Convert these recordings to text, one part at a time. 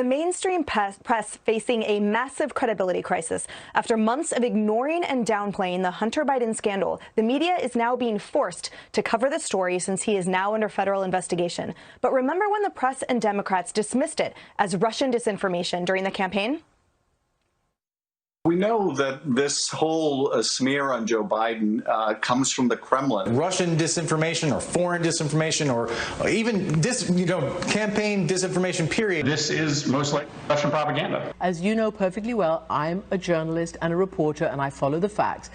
mainstream press facing a massive credibility crisis. After months of ignoring and downplaying the Hunter Biden scandal, the media is now being forced to cover the story since he is now under federal investigation. But remember when the press and Democrats dismissed it as Russian disinformation during the campaign? We know that this whole smear on Joe Biden comes from the Kremlin. Russian disinformation or foreign disinformation or even campaign disinformation, period. This is most likely Russian propaganda. As you know perfectly well, I'm a journalist and a reporter, and I follow the facts.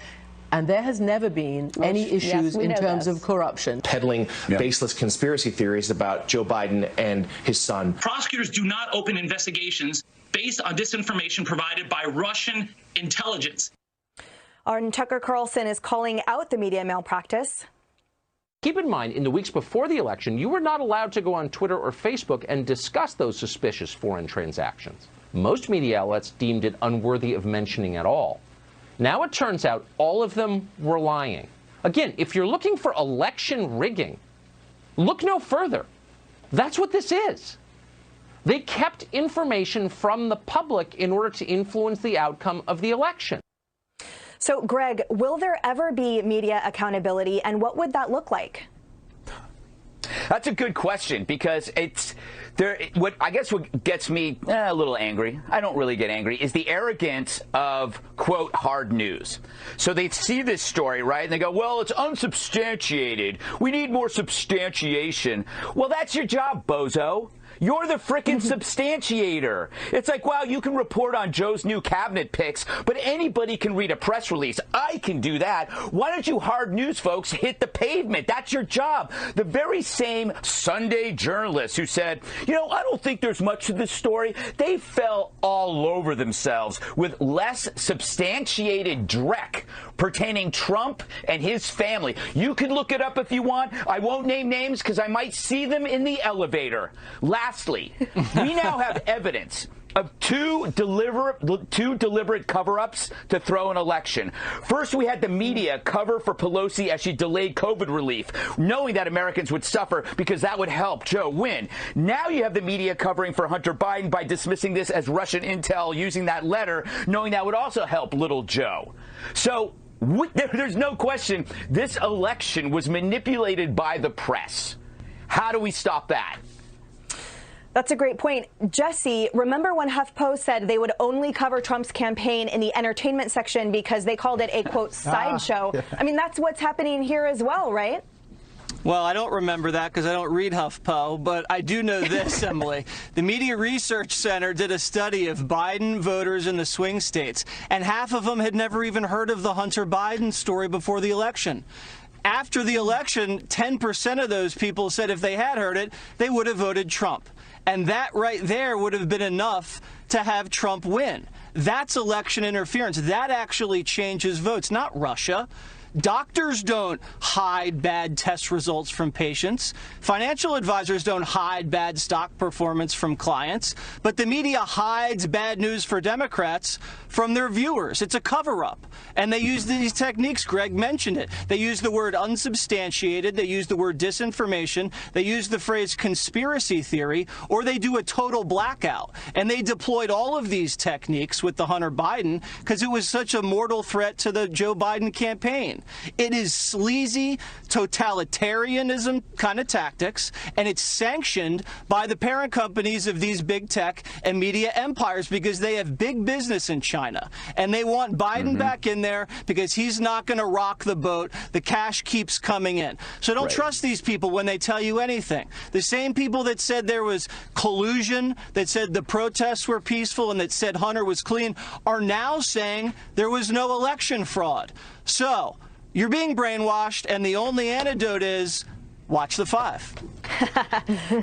And there has never been any issues in terms of corruption. Peddling baseless conspiracy theories about Joe Biden and his son. Prosecutors do not open investigations based on disinformation provided by Russian intelligence. Our Tucker Carlson is calling out the media malpractice. Keep in mind, in the weeks before the election, you were not allowed to go on Twitter or Facebook and discuss those suspicious foreign transactions. Most media outlets deemed it unworthy of mentioning at all. Now it turns out all of them were lying. Again, if you're looking for election rigging, look no further. That's what this is. They kept information from the public in order to influence the outcome of the election. So, Greg, will there ever be media accountability, and what would that look like? That's a good question, because what gets me a little angry, I don't really get angry, is the arrogance of, quote, hard news. So they see this story, right, and they go, well, it's unsubstantiated. We need more substantiation. Well, that's your job, bozo. You're the frickin' substantiator. It's like, wow, you can report on Joe's new cabinet picks, but anybody can read a press release. I can do that. Why don't you hard news folks hit the pavement? That's your job. The very same Sunday journalists who said, you know, I don't think there's much to this story, they fell all over themselves with less substantiated dreck pertaining Trump and his family. You can look it up if you want. I won't name names because I might see them in the elevator. Lastly, we now have evidence of two deliberate cover-ups to throw an election. First, we had the media cover for Pelosi as she delayed COVID relief, knowing that Americans would suffer because that would help Joe win. Now you have the media covering for Hunter Biden by dismissing this as Russian intel, using that letter, knowing that would also help little Joe. So there's no question this election was manipulated by the press. How do we stop that? That's a great point. Jesse, remember when HuffPo said they would only cover Trump's campaign in the entertainment section because they called it a, quote, sideshow? Yeah. I mean, that's what's happening here as well, right? Well, I don't remember that because I don't read HuffPo, but I do know this, Emily. The Media Research Center did a study of Biden voters in the swing states, and half of them had never even heard of the Hunter Biden story before the election. After the election, 10% of those people said if they had heard it, they would have voted Trump. And that right there would have been enough to have Trump win. That's election interference. That actually changes votes, not Russia. Doctors don't hide bad test results from patients. Financial advisors don't hide bad stock performance from clients. But the media hides bad news for Democrats from their viewers. It's a cover-up. And they use these techniques. Greg mentioned it. They use the word unsubstantiated. They use the word disinformation. They use the phrase conspiracy theory, or they do a total blackout. And they deployed all of these techniques with the Hunter Biden because it was such a mortal threat to the Joe Biden campaign. It is sleazy totalitarianism kind of tactics, and it's sanctioned by the parent companies of these big tech and media empires because they have big business in China. And they want Biden back in there because he's not going to rock the boat. The cash keeps coming in. So don't trust these people when they tell you anything. The same people that said there was collusion, that said the protests were peaceful, and that said Hunter was clean, are now saying there was no election fraud. So you're being brainwashed, and the only antidote is watch the 5.